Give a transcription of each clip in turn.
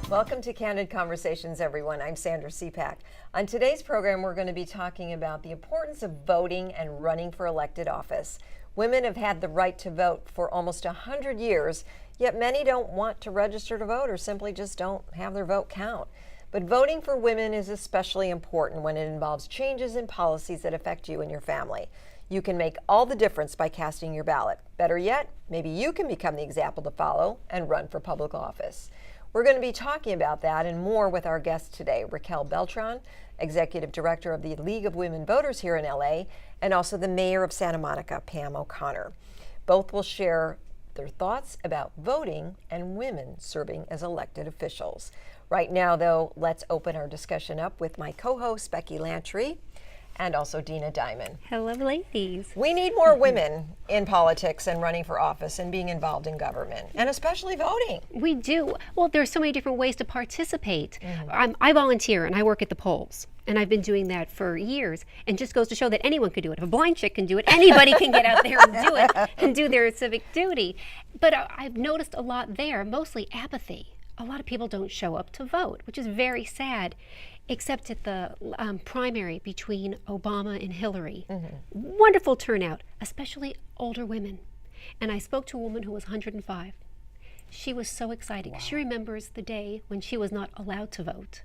Welcome to Candid Conversations, everyone. I'm Sandra Seapack. On today's program, we're going to be talking about the importance of voting and running for elected office. Women have had the right to vote for almost 100 years, yet many don't want to register to vote or simply just don't have their vote count. But voting for women is especially important when it involves changes in policies that affect you and your family. You can make all the difference by casting your ballot. Better yet, maybe you can become the example to follow and run for public office. We're going to be talking about that and more with our guest today, Raquel Beltran, Executive Director of the League of Women Voters here in LA, and also the Mayor of Santa Monica, Pam OConnor. Both will share their thoughts about voting and women serving as elected officials. Right now, though, let's open our discussion up with my co-host, Becky Lantry, and also Dina Diamond. Hello, ladies. We need more women in politics and running for office and being involved in government, and especially voting. We do. Well, there's so many different ways to participate. I volunteer and I work at the polls, and I've been doing that for years, and just goes to show that anyone could do it. If a blind chick can do it, anybody can get out there and do it and do their civic duty. But I've noticed a lot there, mostly apathy. A lot of people don't show up to vote, which is very sad, except at the primary between Obama and Hillary. Wonderful turnout, especially older women. And I spoke to a woman who was 105. She was so excited. Wow. She remembers the day when she was not allowed to vote.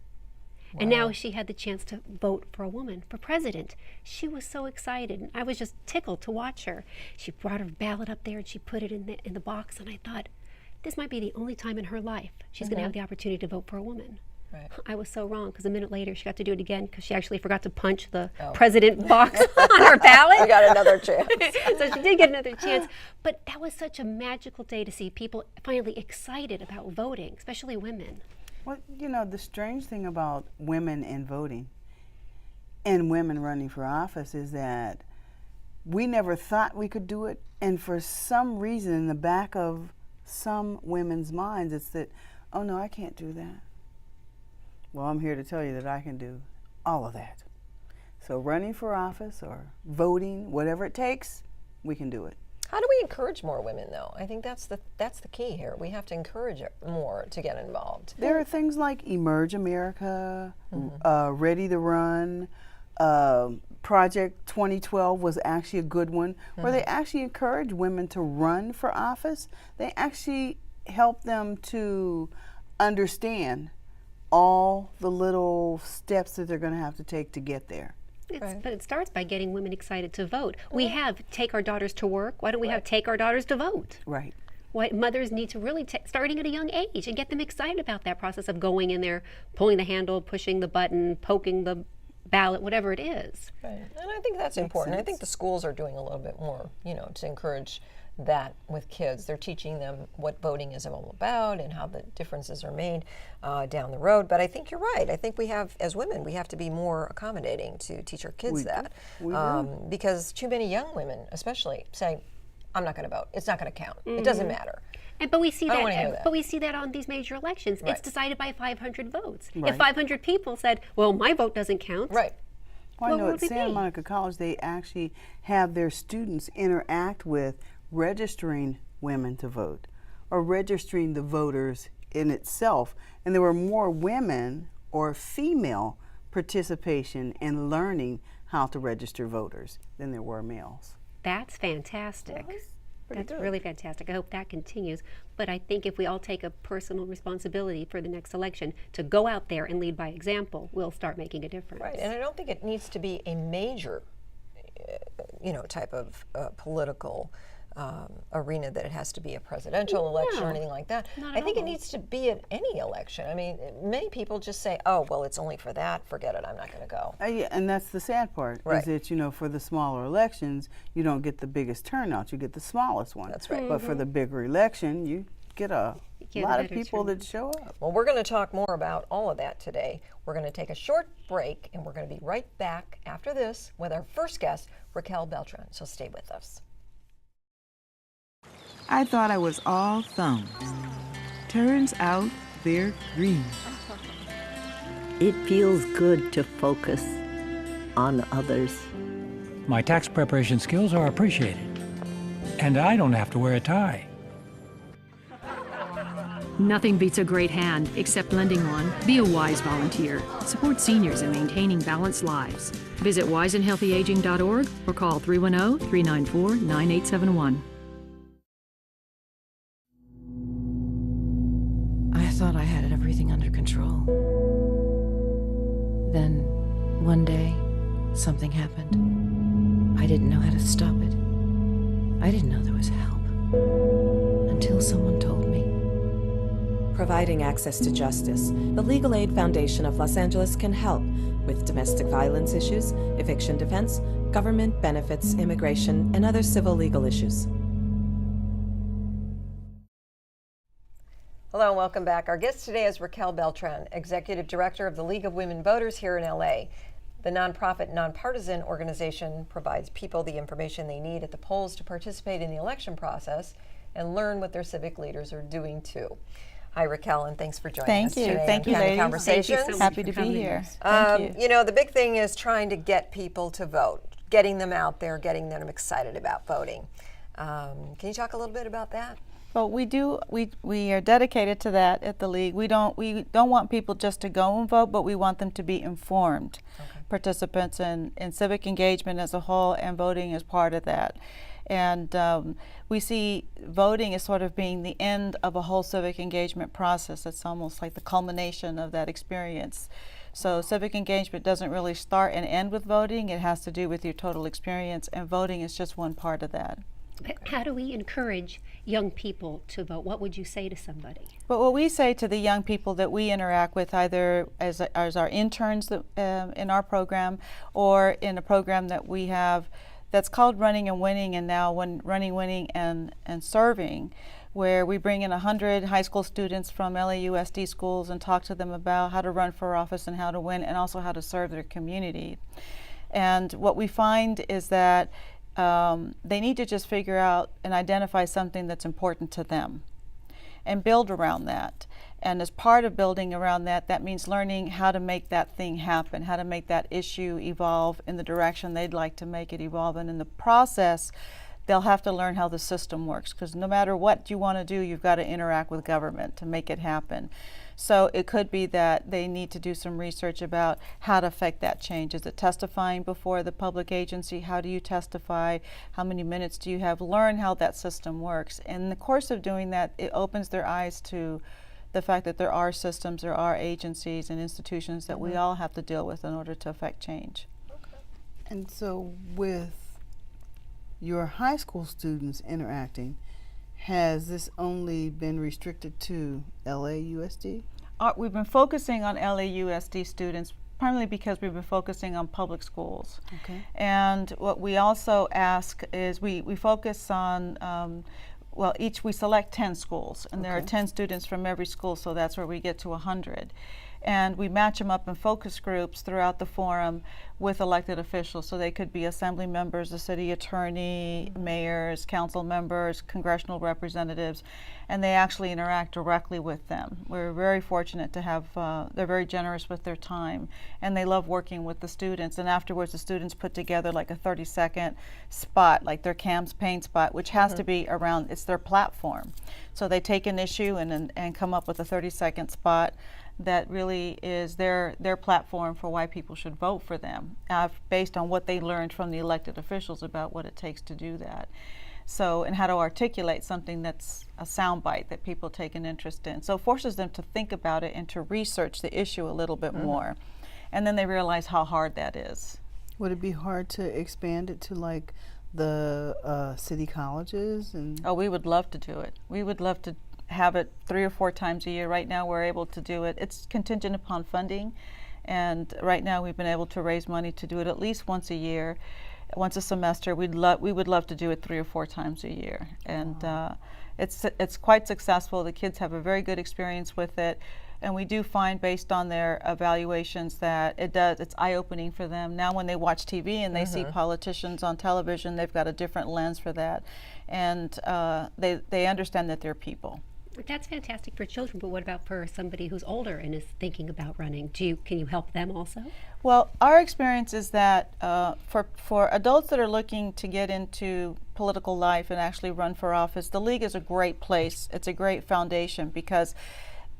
Wow. And now she had the chance to vote for a woman, for president. She was so excited, and I was just tickled to watch her. She brought her ballot up there and she put it in the box, and I thought, this might be the only time in her life she's going to have the opportunity to vote for a woman. Right. I was so wrong, because a minute later she got to do it again because she actually forgot to punch the president box on her ballot. We got another chance. So she did get another chance. But that was such a magical day to see people finally excited about voting, especially women. Well, you know, the strange thing about women and voting and women running for office is that we never thought we could do it, and for some reason in the back of some women's minds it's that, oh no, I can't do that. Well, I'm here to tell you that I can do all of that. So running for office or voting, whatever it takes, we can do it. How do we encourage more women, though? I think that's the key here. We have to encourage more to get involved. There are things like Emerge America, Ready to Run, Project 2012 was actually a good one, where they actually encourage women to run for office. They actually help them to understand all the little steps that they're going to have to take to get there. But it starts by getting women excited to vote. We have Take Our Daughters to Work. Why don't we have Take Our Daughters to Vote? Right. Why mothers need to really, starting at a young age, and get them excited about that process of going in there, pulling the handle, pushing the button, poking the ballot, whatever it is. Right. And I think that's important. I think the schools are doing a little bit more, to encourage that with kids. They're teaching them what voting is all about and how the differences are made down the road. But I think you're right. I think we have, as women, we have to be more accommodating to teach our kids that. Because too many young women, especially, say, I'm not going to vote. It's not going to count. It doesn't matter. But we see that. But we see that on these major elections. Right. It's decided by 500 votes. Right. If 500 people said, "Well, my vote doesn't count," right? Well, I know at Santa Monica College they actually have their students interact with registering women to vote, or registering the voters in itself, and there were more women or female participation in learning how to register voters than there were males. That's fantastic. That's good. Really fantastic. I hope that continues. But I think if we all take a personal responsibility for the next election to go out there and lead by example, we'll start making a difference. Right, and I don't think it needs to be a major, type of political arena, that it has to be a presidential election or anything like that. I think it needs to be at any election. I mean, many people just say, oh, well, it's only for that, forget it, I'm not going to go. Yeah, and that's the sad part, is that, for the smaller elections, you don't get the biggest turnout, you get the smallest one. That's right. But for the bigger election, you get a lot of people that show up. Well, we're going to talk more about all of that today. We're going to take a short break, and we're going to be right back after this with our first guest, Raquel Beltran. So stay with us. I thought I was all thumbs. Turns out they're green. It feels good to focus on others. My tax preparation skills are appreciated, and I don't have to wear a tie. Nothing beats a great hand except lending one. Be a wise volunteer. Support seniors in maintaining balanced lives. Visit wiseandhealthyaging.org or call 310-394-9871. I thought I had everything under control. Then, one day, something happened. I didn't know how to stop it. I didn't know there was help. Until someone told me. Providing access to justice, the Legal Aid Foundation of Los Angeles can help with domestic violence issues, eviction defense, government benefits, immigration, and other civil legal issues. Hello and welcome back. Our guest today is Raquel Beltran, Executive Director of the League of Women Voters here in LA. The nonprofit, nonpartisan organization provides people the information they need at the polls to participate in the election process and learn what their civic leaders are doing too. Hi, Raquel, and thanks for joining us today. Thank you, on Candid ladies. Conversations. Thank you so much Happy for to be coming. here. Thank you. You know, the big thing is trying to get people to vote, getting them out there, getting them excited about voting. Can you talk a little bit about that? Well, we are dedicated to that at the League. We don't want people just to go and vote, but we want them to be informed participants in civic engagement as a whole, and voting is part of that. And we see voting as sort of being the end of a whole civic engagement process. It's almost like the culmination of that experience. So civic engagement doesn't really start and end with voting. It has to do with your total experience, and voting is just one part of that. How do we encourage young people to vote? What would you say to somebody? But what we say to the young people that we interact with, either as our interns in our program, or in a program that we have that's called Running and Winning, and now Running, Winning, and Serving, where we bring in 100 high school students from LAUSD schools and talk to them about how to run for office and how to win, and also how to serve their community. And what we find is that they need to just figure out and identify something that's important to them and build around that. And as part of building around that, that means learning how to make that thing happen, how to make that issue evolve in the direction they'd like to make it evolve. And in the process, they'll have to learn how the system works, because no matter what you want to do, you've got to interact with government to make it happen. So it could be that they need to do some research about how to affect that change. Is it testifying before the public agency? How do you testify? How many minutes do you have? Learn how that system works. In the course of doing that, it opens their eyes to the fact that there are systems, there are agencies and institutions that we all have to deal with in order to affect change. And so with your high school students interacting, has this only been restricted to LAUSD? We've been focusing on LAUSD students primarily because we've been focusing on public schools. Okay. And what we also ask is we focus on, we select 10 schools, and there are 10 students from every school, so that's where we get to 100. And we match them up in focus groups throughout the forum with elected officials. So they could be assembly members, the city attorney, mayors, council members, congressional representatives, and they actually interact directly with them. We're very fortunate to have, they're very generous with their time, and they love working with the students. And afterwards, the students put together like a 30-second spot, like their campaign spot, which has to be around, it's their platform. So they take an issue and come up with a 30-second spot that really is their platform for why people should vote for them, based on what they learned from the elected officials about what it takes to do that. So, and how to articulate something that's a soundbite that people take an interest in. So it forces them to think about it and to research the issue a little bit more. And then they realize how hard that is. Would it be hard to expand it to like the city colleges? And Oh, we would love to do it. We would love to have it 3 or 4 times a year. Right now we're able to do it. It's contingent upon funding, and right now we've been able to raise money to do it at least once a year, once a semester. We would love to do it 3 or 4 times a year, and it's quite successful. The kids have a very good experience with it, and we do find, based on their evaluations, that it's eye-opening for them. Now when they watch TV and they see politicians on television, they've got a different lens for that, and they understand that they're people. That's fantastic for children, but what about for somebody who's older and is thinking about running? Can you help them also? Well, our experience is that for adults that are looking to get into political life and actually run for office, the League is a great place. It's a great foundation because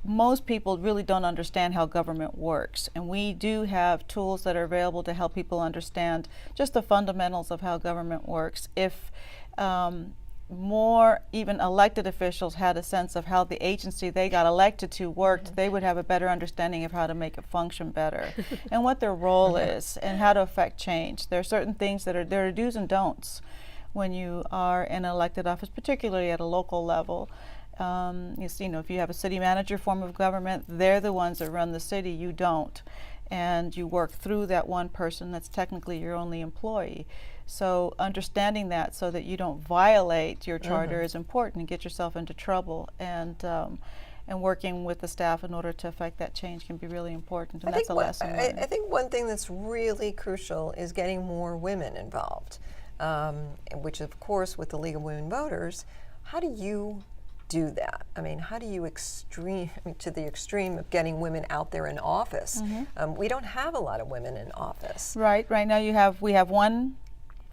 most people really don't understand how government works, and we do have tools that are available to help people understand just the fundamentals of how government works. If more even elected officials had a sense of how the agency they got elected to worked, they would have a better understanding of how to make it function better and what their role is and how to affect change. There are certain things that there are do's and don'ts when you are in an elected office, particularly at a local level. If you have a city manager form of government, they're the ones that run the city, you don't. And you work through that one person that's technically your only employee. So understanding that so that you don't violate your charter is important and get yourself into trouble. And working with the staff in order to affect that change can be really important. And that's a lesson learned. I think one thing that's really crucial is getting more women involved, which of course with the League of Women Voters, how do you do that? I mean, how do you to the extreme of getting women out there in office? We don't have a lot of women in office. Right now we have one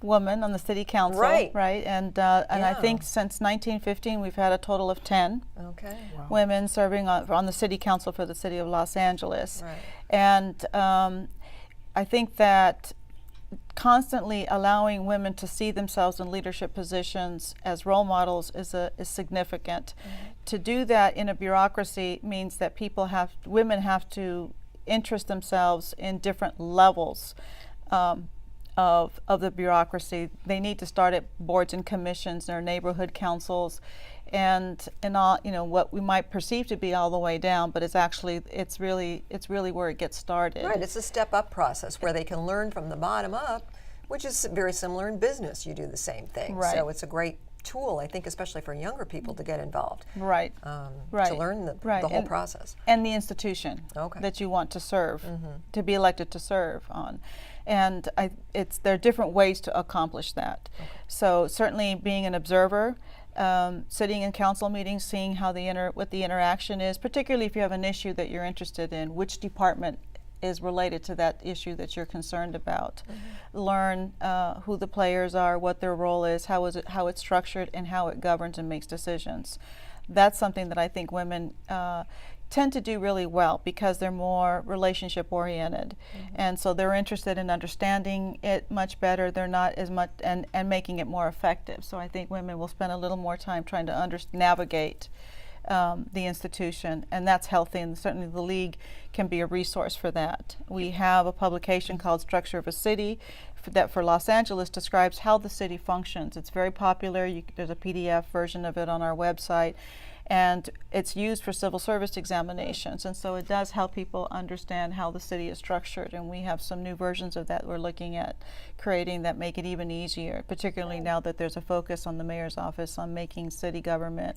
woman on the city council, right? And I think since 1915 we've had a total of 10 women serving on the city council for the city of Los Angeles. Right. And I think that constantly allowing women to see themselves in leadership positions as role models is significant. To do that in a bureaucracy means that women have to interest themselves in different levels of the bureaucracy. They need to start at boards and commissions or neighborhood councils and all, what we might perceive to be all the way down, but it's really where it gets started. Right, it's a step-up process where they can learn from the bottom up, which is very similar in business. You do the same thing. Right. So it's a great tool, I think, especially for younger people to get involved. Right. To learn the whole process. And the institution that you want to serve, to be elected to serve on. And there are different ways to accomplish that. So certainly being an observer, sitting in council meetings, seeing how what the interaction is, particularly if you have an issue that you're interested in, which department is related to that issue that you're concerned about. Learn who the players are, what their role is, how it's structured, and how it governs and makes decisions. That's something that I think women tend to do really well because they're more relationship oriented, and so they're interested in understanding it much better. They're not as much and making it more effective. So I think women will spend a little more time trying to navigate the institution, and that's healthy, and certainly the League can be a resource for that. We have a publication called Structure of a City that for Los Angeles describes how the city functions. It's very popular. There's a PDF version of it on our website, and it's used for civil service examinations, and so it does help people understand how the city is structured, and we have some new versions of that we're looking at creating that make it even easier, particularly now that there's a focus on the mayor's office on making city government,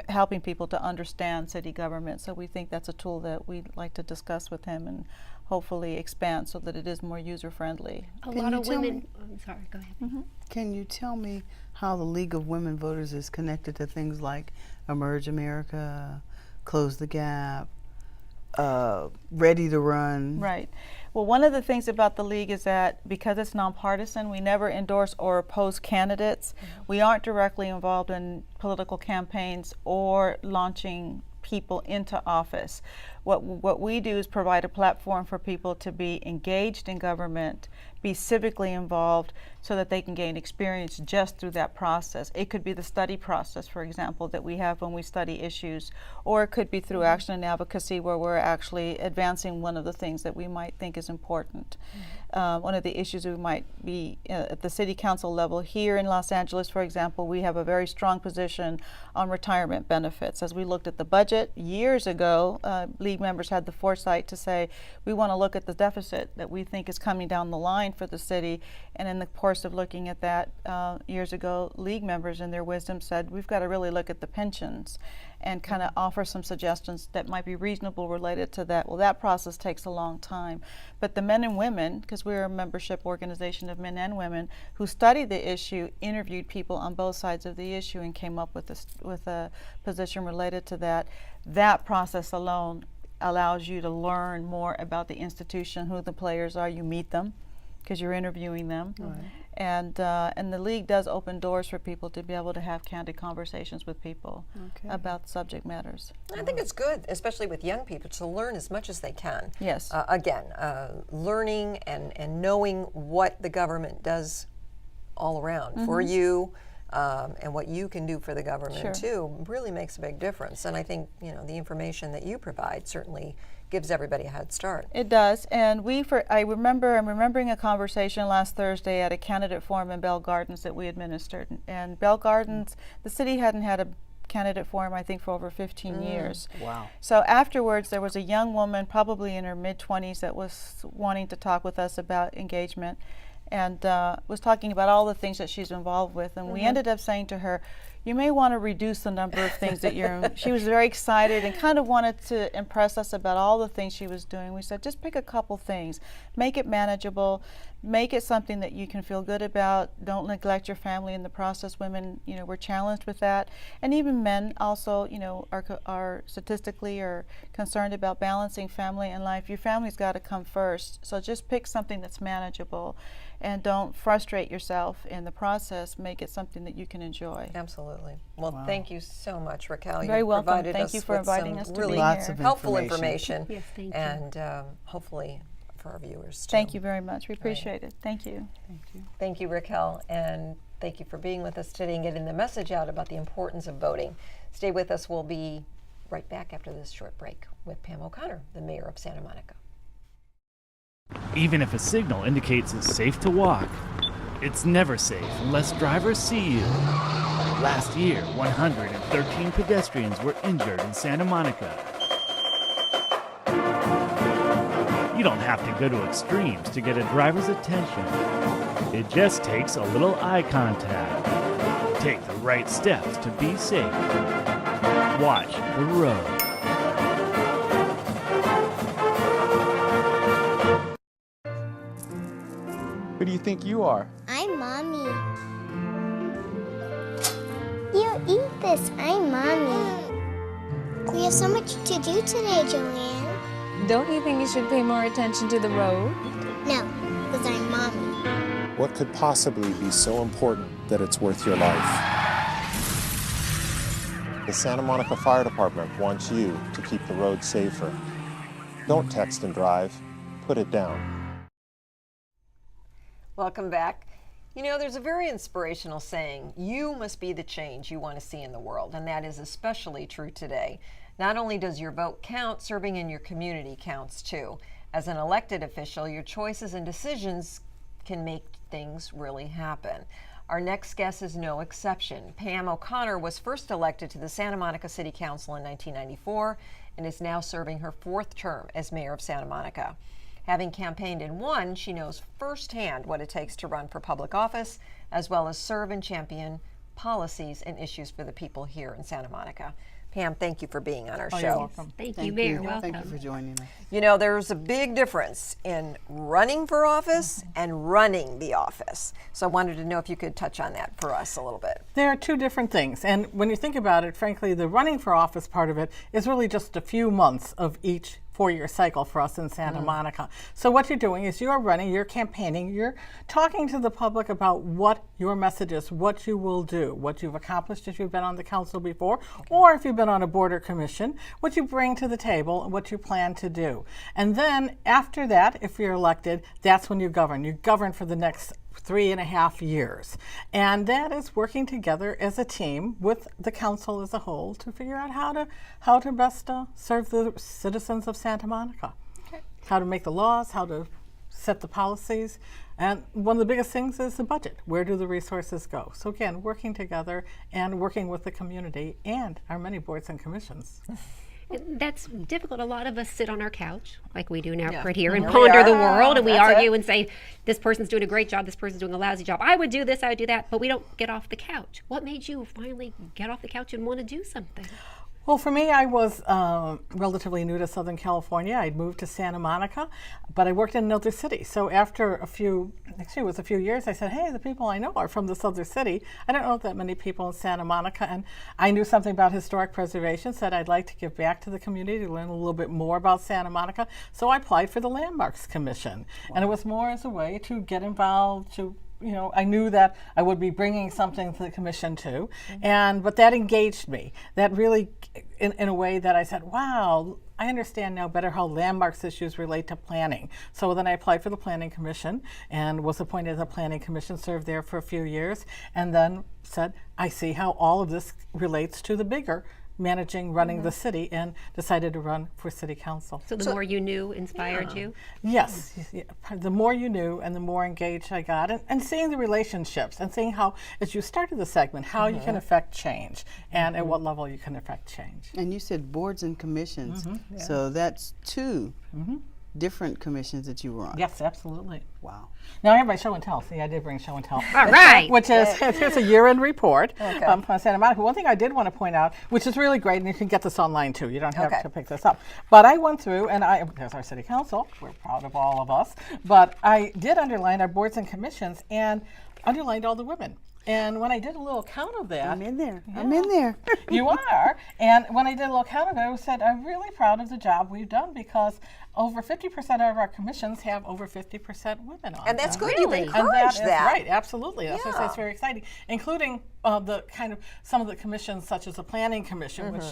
helping people to understand city government. So we think that's a tool that we'd like to discuss with him and hopefully expand so that it is more user-friendly. A lot of women, I'm sorry, go ahead. Can you tell me how the League of Women Voters is connected to things like Emerge America, Close the Gap, Ready to Run? Right. Well, one of the things about the League is that because it's nonpartisan, we never endorse or oppose candidates. We aren't directly involved in political campaigns or launching people into office. What we do is provide a platform for people to be engaged in government, be civically involved, so that they can gain experience just through that process. It could be the study process, for example, that we have when we study issues, or it could be through action and advocacy where we're actually advancing one of the things that we might think is important. One of the issues we might be at the city council level here in Los Angeles, for example, we have a very strong position on retirement benefits. As we looked at the budget years ago, League members had the foresight to say, we want to look at the deficit that we think is coming down the line for the city, and in the course of looking at that years ago, League members in their wisdom said, we've got to really look at the pensions and kind of offer some suggestions that might be reasonable related to that. Well, that process takes a long time. But the men and women, because we're a membership organization of men and women, who studied the issue, interviewed people on both sides of the issue and came up with a position related to that. That process alone allows you to learn more about the institution, who the players are. You meet them because you're interviewing them. And the league does open doors for people to be able to have candid conversations with people about subject matters. I think it's good, especially with young people, to learn as much as they can. Yes. Learning and knowing what the government does all around for you, and what you can do for the government too, really makes a big difference. And I think the information that you provide certainly gives everybody a head start. It does, and I'm remembering a conversation last Thursday at a candidate forum in Bell Gardens that we administered. And Bell Gardens, the city hadn't had a candidate forum, I think, for over 15 years. Wow. So afterwards, there was a young woman, probably in her mid-20s, that was wanting to talk with us about engagement, and was talking about all the things that she's involved with. And we ended up saying to her, you may want to reduce the number of things that you're she was very excited and kind of wanted to impress us about all the things she was doing. We said, just pick a couple things, make it manageable, make it something that you can feel good about. Don't neglect your family in the process. Women, we're challenged with that, and even men also, are statistically concerned about balancing family and life. Your family's got to come first. So just pick something that's manageable, and don't frustrate yourself in the process. Make it something that you can enjoy. Absolutely. Well, thank you so much, Raquel. Very You've welcome. provided Thank us you for with inviting some us to really be Lots here. of helpful information. information. Yes, thank you. And hopefully for our viewers too. Thank you very much. We appreciate it. Thank you. Thank you. Thank you, Raquel, and thank you for being with us today and getting the message out about the importance of voting. Stay with us. We'll be right back after this short break with Pam OConnor, the mayor of Santa Monica. Even if a signal indicates it's safe to walk, it's never safe unless drivers see you. Last year, 113 pedestrians were injured in Santa Monica. You don't have to go to extremes to get a driver's attention. It just takes a little eye contact. Take the right steps to be safe. Watch the road. Who do you think you are? I'm Mommy. You eat this. I'm Mommy. We have so much to do today, Joanne. Don't you think you should pay more attention to the road? No, because I'm Mommy. What could possibly be so important that it's worth your life? The Santa Monica Fire Department wants you to keep the road safer. Don't text and drive. Put it down. Welcome back. There's a very inspirational saying, you must be the change you want to see in the world, and that is especially true today. Not only does your vote count, serving in your community counts too. As an elected official, your choices and decisions can make things really happen. Our next guest is no exception. Pam OConnor was first elected to the Santa Monica City Council in 1994 and is now serving her 4th term as mayor of Santa Monica. Having campaigned and won, she knows firsthand what it takes to run for public office, as well as serve and champion policies and issues for the people here in Santa Monica. Pam, thank you for being on our show. You're welcome. Thank you, Mayor. Thank Welcome. you for joining us. There's a big difference in running for office and running the office. So I wanted to know if you could touch on that for us a little bit. There are two different things. And when you think about it, frankly, the running for office part of it is really just a few months of each 4-year cycle for us in Santa Monica. So what you're doing is you're running, you're campaigning, you're talking to the public about what your message is, what you will do, what you've accomplished if you've been on the council before, or if you've been on a board or commission, what you bring to the table and what you plan to do. And then after that, if you're elected, that's when you govern. You govern for the next 3.5 years. And that is working together as a team with the council as a whole to figure out how to best serve the citizens of Santa Monica. Okay. How to make the laws, how to set the policies. And one of the biggest things is the budget. Where do the resources go? So again, working together and working with the community and our many boards and commissions. That's difficult. A lot of us sit on our couch, like we do now right here, and Here ponder we the are. world, and we That's argue it. and say, this person's doing a great job, this person's doing a lousy job. I would do this, I would do that, but we don't get off the couch. What made you finally get off the couch and want to do something? Well, for me, I was relatively new to Southern California. I'd moved to Santa Monica, but I worked in another city. So after a few years, I said, hey, the people I know are from this other city. I don't know that many people in Santa Monica, and I knew something about historic preservation, said I'd like to give back to the community, learn a little bit more about Santa Monica. So I applied for the Landmarks Commission, and it was more as a way to get involved, to I knew that I would be bringing something to the commission too, but that engaged me. That really, in a way that I said, wow, I understand now better how landmarks issues relate to planning. So then I applied for the Planning Commission and was appointed to the Planning Commission, served there for a few years, and then said, I see how all of this relates to the bigger running the city, and decided to run for city council. So the more you knew inspired you? Yes. The more you knew and the more engaged I got, and seeing the relationships and seeing how, as you started the segment, how you can affect change and at what level you can affect change. And you said boards and commissions, so that's two different commissions that you were on. Yes, absolutely. Wow. Now I have my show and tell. See, I did bring show and tell. All right. Which is, here's a year-end report from Santa Monica. One thing I did want to point out, which is really great, and you can get this online too. You don't have to pick this up. But I went through, and there's our city council. We're proud of all of us. But I did underline our boards and commissions and underlined all the women. And when I did a little count of that, I'm in there. I'm in there. You are. And when I did a little count of it, I said, I'm really proud of the job we've done, because over 50% of our commissions have over 50% women on. And that's them. good. You've encouraged that. Right, absolutely. That's very exciting, including the kind of some of the commissions, such as the Planning Commission, which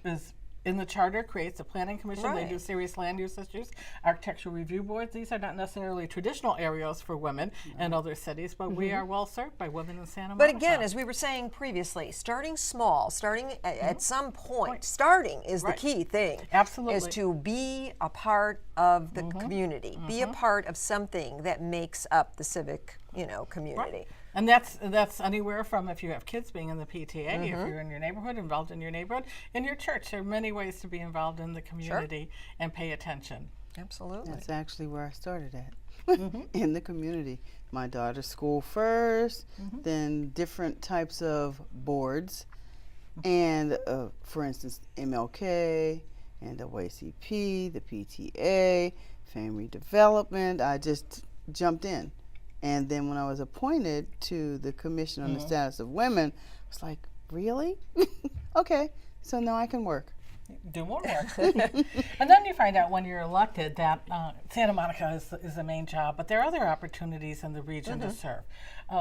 is in the charter, creates a planning commission. They do serious land use issues. Architectural review boards. These are not necessarily traditional areas for women in other cities, but we are well served by women in Santa Monica. But again, as we were saying previously, starting small, starting at some point, starting is the key thing. Absolutely. Is to be a part of the community, be a part of something that makes up the civic, community. Right. And that's anywhere from, if you have kids, being in the PTA, if you're in your neighborhood, involved in your neighborhood, in your church. There are many ways to be involved in the community and pay attention. Absolutely. That's actually where I started at, in the community. My daughter's school first, then different types of boards, and for instance, MLK, NAACP, the PTA, family development. I just jumped in. And then when I was appointed to the Commission on the Status of Women, I was like, really? Okay, so now I can work. Do more work. And then you find out when you're elected that Santa Monica is the main job, but there are other opportunities in the region to serve.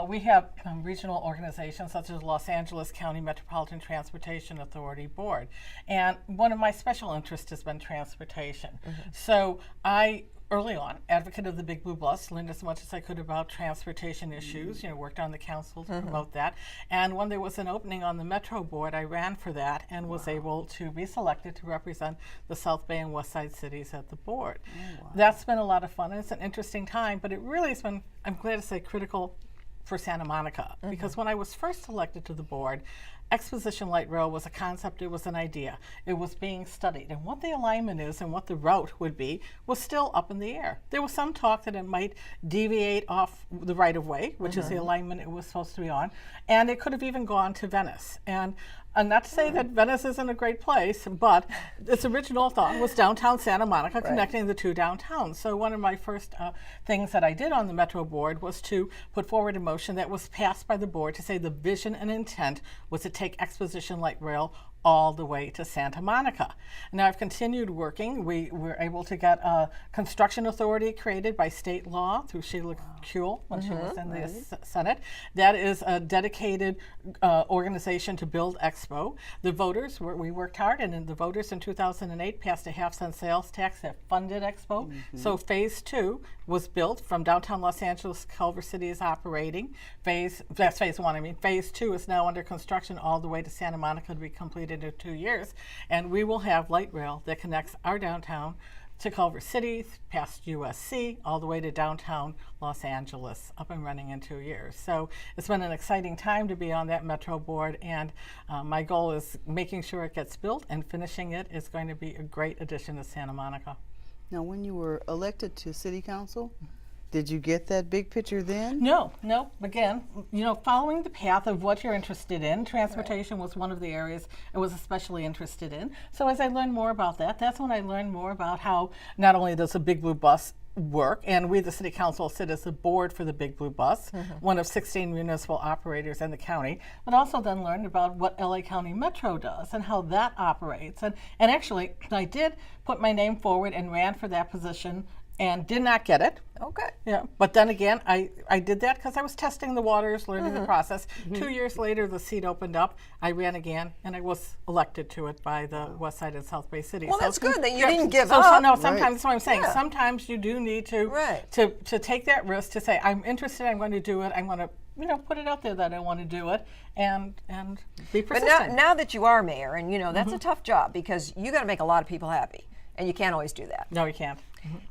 We have regional organizations such as Los Angeles County Metropolitan Transportation Authority Board. And one of my special interests has been transportation. So I, early on, advocate of the Big Blue Bus, learned as much as I could about transportation issues, worked on the council to promote that. And when there was an opening on the Metro Board, I ran for that and was able to be selected to represent the South Bay and West Side cities at the board. That's been a lot of fun. It's an interesting time, but it really has been, I'm glad to say, critical for Santa Monica, because when I was first elected to the board, Exposition Light Rail was a concept, it was an idea. It was being studied, and what the alignment is and what the route would be was still up in the air. There was some talk that it might deviate off the right-of-way, which is the alignment it was supposed to be on, and it could have even gone to Venice. And not to say that Venice isn't a great place, but its original thought was downtown Santa Monica, connecting the two downtowns. So one of my first things that I did on the Metro Board was to put forward a motion that was passed by the board to say the vision and intent was to take Exposition Light Rail all the way to Santa Monica. Now I've continued working. We were able to get a construction authority created by state law through Sheila Kuehl when she was in the Senate. That is a dedicated organization to build Expo. The voters, we worked hard, and then the voters in 2008 passed a half-cent sales tax that funded Expo. So phase 2 was built from downtown Los Angeles. Culver City is operating. That's phase 1. I mean, phase 2 is now under construction all the way to Santa Monica to be completed in 2 years, and we will have light rail that connects our downtown to Culver City, past USC, all the way to downtown Los Angeles, up and running in 2 years. So it's been an exciting time to be on that Metro Board, and my goal is making sure it gets built, and finishing it is going to be a great addition to Santa Monica. Now, when you were elected to City Council, did you get that big picture then? No. Again, following the path of what you're interested in, transportation was one of the areas I was especially interested in. So as I learned more about that, that's when I learned more about how not only does the Big Blue Bus work, and we, the City Council, sit as the board for the Big Blue Bus, one of 16 municipal operators in the county, but also then learned about what LA County Metro does and how that operates. And actually, I did put my name forward and ran for that position and did not get it. Okay. Yeah, but then again, I did that because I was testing the waters, learning the process. 2 years later, the seat opened up. I ran again, and I was elected to it by the West Side and South Bay Cities. Well, so that's good that you didn't give so, up. So no, sometimes that's what I'm saying. Yeah. Sometimes you do need to take that risk to say, I'm interested. I'm going to do it. I'm going to put it out there that I want to do it, and be persistent. But now that you are mayor, and that's a tough job because you got to make a lot of people happy, and you can't always do that. No, you can't.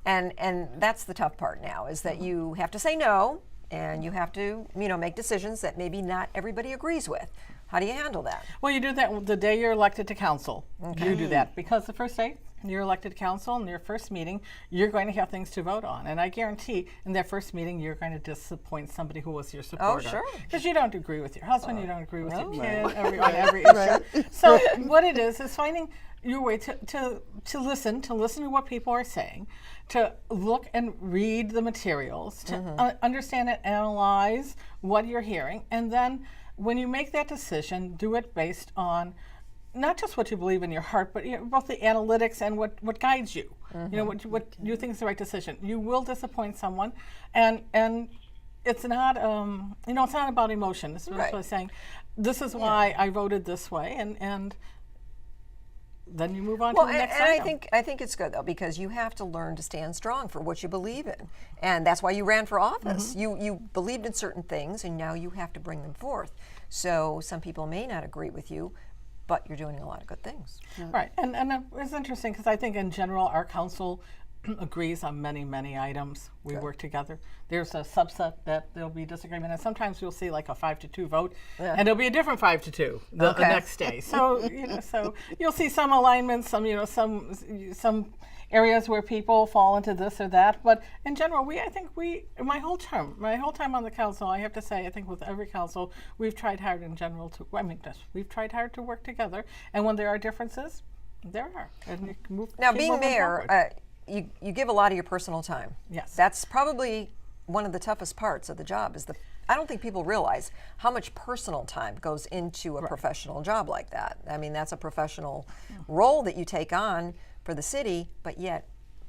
And that's the tough part now is that you have to say no, and you have to make decisions that maybe not everybody agrees with. How do you handle that? Well, you do that the day you're elected to council. Okay. You do that because the first day you're elected to council, in your first meeting, you're going to have things to vote on. And I guarantee in that first meeting, you're going to disappoint somebody who was your supporter. Oh, sure. Because you don't agree with your husband, you don't agree with your kid, on every issue. So what it is finding your way to listen to what people are saying, to look and read the materials, to understand and analyze what you're hearing, and then when you make that decision, do it based on not just what you believe in your heart, but both the analytics and what guides you. What you think is the right decision. You will disappoint someone, and it's not it's not about emotion. It's really saying, this is why I voted this way, and then you move on to the next item. I think it's good though because you have to learn to stand strong for what you believe in, and that's why you ran for office. You believed in certain things, and now you have to bring them forth. So some people may not agree with you, but you're doing a lot of good things. Right, and it's interesting because I think in general our council agrees on many items. We work together. There's a subset that there'll be disagreement, and sometimes you'll see like a 5-2 vote, and it'll be a different 5-2 the next day. So so you'll see some alignments, some areas where people fall into this or that. But in general, my whole time on the council, I have to say, I think with every council, we've tried hard in general we've tried hard to work together. And when there are differences, there are. And you can move. Now, being mayor, you give a lot of your personal time. Yes. That's probably one of the toughest parts of the job I don't think people realize how much personal time goes into a professional job like that. I mean, that's a professional role that you take on for the city, but yet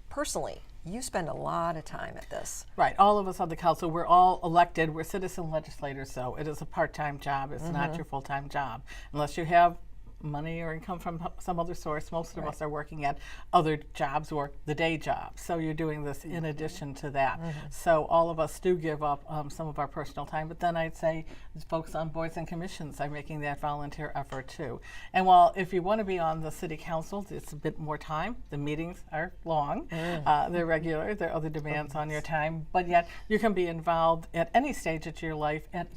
personally, you spend a lot of time at this. Right. All of us on the council, we're all elected. We're citizen legislators, so it is a part-time job. It's not your full-time job. Unless you have money or income from some other source, most of us are working at other jobs or the day job. So you're doing this in addition to that. So all of us do give up some of our personal time, but then I'd say folks on boards and commissions are making that volunteer effort too. And while if you want to be on the city council, it's a bit more time. The meetings are long, they're regular, there are other demands on your time, but yet you can be involved at any stage of your life at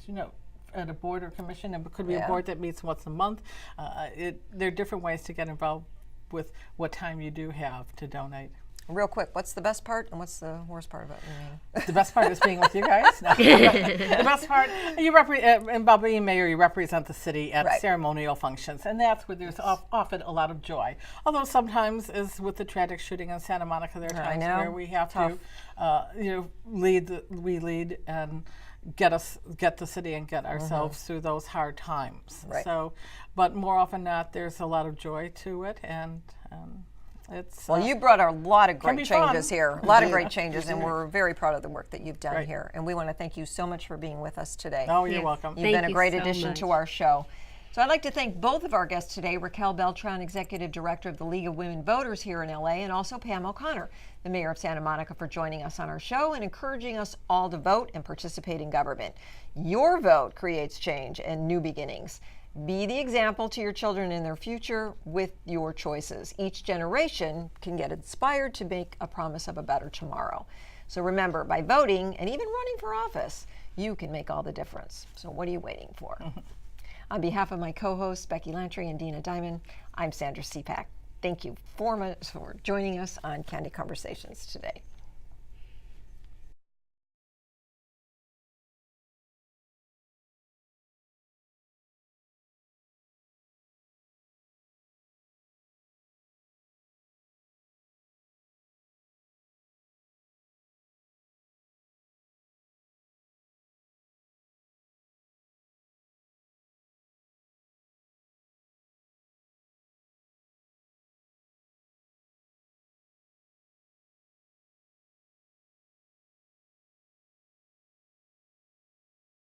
a board or commission, and it could be a board that meets once a month. There are different ways to get involved with what time you do have to donate. Real quick, what's the best part and what's the worst part about The best part is being with you guys. No. The best part, and by being mayor, you represent the city at ceremonial functions, and that's where there's often a lot of joy. Although sometimes, as with the tragic shooting in Santa Monica, there are times where we have to, lead and get the city and get ourselves through those hard times. Right. So, but more often than not, there's a lot of joy to it, and it's you brought a lot of great changes fun. here, a lot of great changes, and we're very proud of the work that you've done here. And we want to thank you so much for being with us today. Oh, you're welcome. You've been a great addition to our show. So I'd like to thank both of our guests today, Raquel Beltran, Executive Director of the League of Women Voters here in LA, and also Pam OConnor, the Mayor of Santa Monica, for joining us on our show and encouraging us all to vote and participate in government. Your vote creates change and new beginnings. Be the example to your children in their future with your choices. Each generation can get inspired to make a promise of a better tomorrow. So remember, by voting and even running for office, you can make all the difference. So what are you waiting for? On behalf of my co-hosts, Becky Lantry and Dina Diamond, I'm Sandra Seapack. Thank you for joining us on Candid Conversations today.